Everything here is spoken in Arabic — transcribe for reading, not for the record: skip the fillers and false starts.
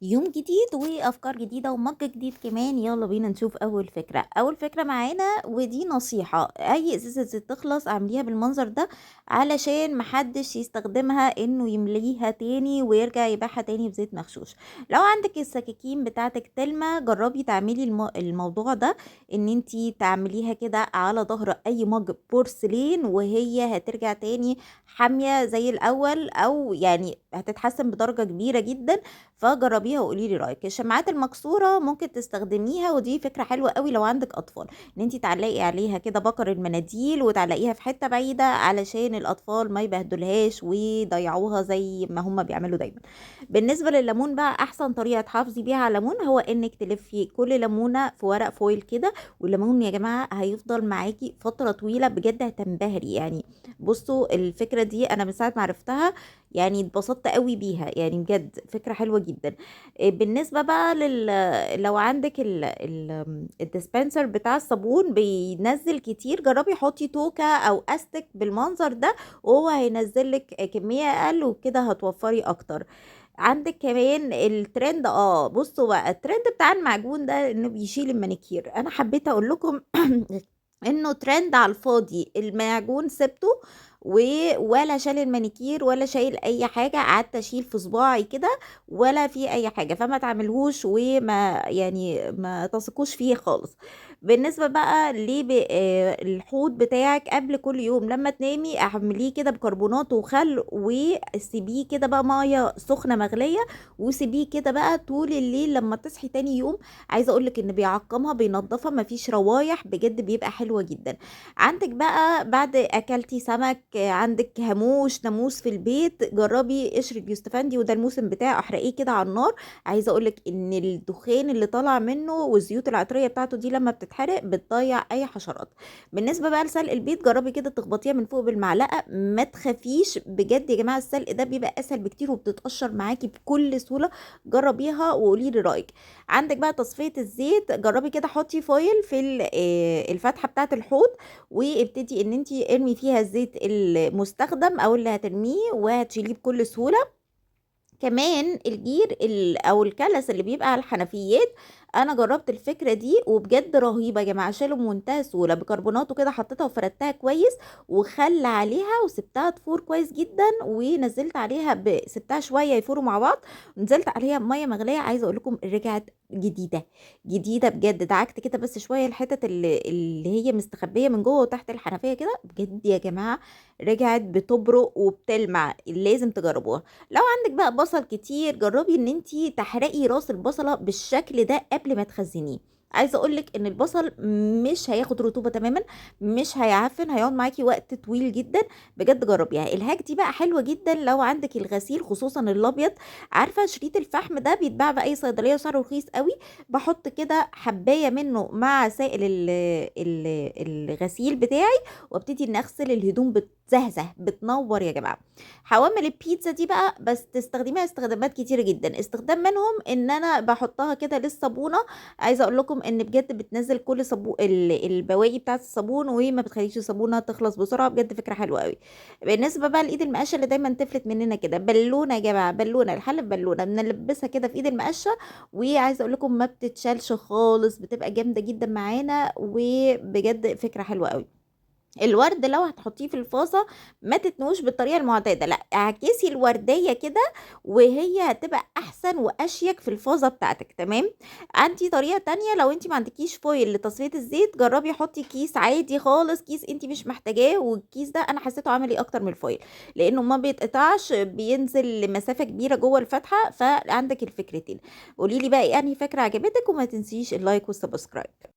يوم جديد وأفكار جديدة ومَج جديد كمان، يالّا بينا نشوف أول فكرة. أول فكرة معانا ودي نصيحة، أي إزازة زيت تخلص اعمليها بالمنظر ده علشان ما حدش يستخدمها إنه يمليها تاني ويرجع يبيعها تاني بزيت مغشوش. لو عندِك السكاكين بتاعتِك تلمة جرّبي تعملي الموضوع ده، إن أنتِ تعمليها كده على ضهر أي مَج بورسلين وهي هترجع تاني حامية زي الأول، أو يعني هتتحسن بدرجة كبيرة جدًا. فجربيها وقولي لي رأيِك. الشماعات المكسورة ممكن تستخدميها ودي فكرة حلوة أوي لو عندِك أطفال، إن أنتِ تعلقي عليها كده بَكَر المناديل وتعلقيها في حتة بعيدة علشان الأطفال ما يبهدلوهاش ويضيّعوها زي ما هُم بيعملوا دايمًا. بالنسبة لليمون بقى، أحسن طريقة تحافظي بيها على الليمون هو إنِّك تلفي كل ليمونة في ورق فويل كده، والليمون يا جماعة هيفضل معاكِ فترة طويلة بجد هتنبهري يعني. بُصّوا الفكرة دي أنا من ساعة ما عرفتها يعني اتبسطت أوي بيها، يعني بجد فكرة حلوة جدًا. بالنسبة بقى لو عندِك الdispenser بتاع الصابون بينزّل كتير، جرّبي حُطّي توكة أو أستك بالمنظر ده وهو هينزّل لِك كمية أقل وبكده هتوفّري أكتر. عندِك كمان الtrend بُصّوا بقى الtrend بتاع المعجون ده إنه بيشيل المانيكير، أنا حبيت أقول لكم إنه trend على الفاضي، المعجون سِبته و ولا شال المانيكير ولا شايل أي حاجة، قعدت أشيل في صباعي كده ولا في أي حاجة، فما تعمليهوش وما يعني ما تثقوش فيه خالص. بالنسبة بقى الحوض بتاعِك قبل كل يوم لمّا تنامي اعمليه كده بيكربونات وخل وسيبيه كده بقى مَيّة سخنة مغلية، وسيبيه كده بقى طول الليل لمّا تصحي تاني يوم، عايزة أقول لِك إن بيعقّمها بينضّفها ما فيش روايح، بجد بيبقى حلوة جدًا. عندِك بقى بعد أكلتِ سمك، عندِك هاموش، ناموس في البيت، جرّبي قشر اليوستفندي وده الموسم بتاعه احرقيه كده على النار، عايزة أقول لِك إن الدخان اللي طالع منه والزيوت العطرية بتاعته دي لمّا بتتحرق بتضيّع أي حشرات. بالنسبة بقى لسلق البيض جرّبي كده تخبطيها من فوق بالمعلقة، ما تخافيش بجد يا جماعة السلق ده بيبقى أسهل بكتير وبتتقشّر معاكِ بكل سهولة، جرّبيها وقولي لي رأيِك. عندِك بقى تصفية الزيت، جرّبي كده حُطّي فويل في الفتحة بتاعة الحوض وابتدي إن أنتِ ارمي فيها الزيت المستخدم أو اللي هترميه وهتشيليه بكل سهولة. كمان الجير أو الكَلَس اللي بيبقى على الحنفيات، أنا جرّبت الفكرة دي وبجد رهيبة يا جماعة، شالوا بمنتهى السهولة، بيكربونات وكده حطيتها وفردتها كويس وخَل عليها وسِبتها تفور كويس جدًا، ونزّلت عليها سِبتها شوية يفوروا مع بعض، ونزلت عليها بمَيّة مغلية، عايزة أقول لكم رجعت جديدة، جديدة بجد، دعكت كده بس شوية الحتت اللي هي مستخبية من جوّه وتحت الحنفية كده، بجد يا جماعة رجعت بتبرق وبتلمع، لازم تجرّبوها. لو عندِك بقى بصل كتير جرّبي إن أنتِ تحرقي راس البصلة بالشكل ده قبل ما تخزّنيه، عايزة أقول لِك إن البصل مش هياخد رطوبة تمامًا، مش هيعفّن، هيقعد معاكِ وقت طويل جدًا، بجد جرّبيها. الهاك دي بقى حلوة جدًا لو عندِك الغسيل خصوصًا الأبيض، عارفة شريط الفحم ده بيتباع بأي صيدلية وسعره رخيص أوي، باحط كده حبّاية منه مع سائل الغسيل بتاعي، وابتدي إني أغسل الهدوم بتزهزه، بتنوّر يا جماعة. حوامل البيتزا دي بقى بس تستخدميها استخدامات كتيرة جدًا، استخدام منهم إن أنا باحطها كده للصابونة، عايزة أقول لكم إن بجد بتنزّل كل البواقي بتاعة الصابون وما بتخلّيش الصابونة تخلص بسرعة، بجد فكرة حلوة أوي. بالنسبة بقى لإيد المقاشة اللي دايمًا تفلت مننا كده، بالونة يا جماعة، بالونة، الحل ببالونة، بنلبّسها كده في إيد المقاشة وعايزة أقول لكم ما بتتشالش خالص، بتبقى جامدة جدًا معانا وبجد فكرة حلوة أوي. الورد لو هتحطيه في الفازة ما تتنوش بالطريقة المعتادة، لأ اعكسي الوردية كده وهي هتبقى أحسن وأشيك في الفازة بتاعتِك، تمام. عندي طريقة تانية لو أنتِ ما عندكيش فويل لتصفية الزيت، جربي حطي كيس عادي خالص، كيس أنتِ مش محتاجاه، والكيس ده أنا حسيته عملي أكتر من الفويل، لأنه ما بيتقطعش، بينزل لمسافة كبيرة جوه الفتحة، فعندِك الفكرتين. قولي لي بقى إيه أنهي فكرة عجبتِك، وما تنسيش اللايك والسبسكرايب.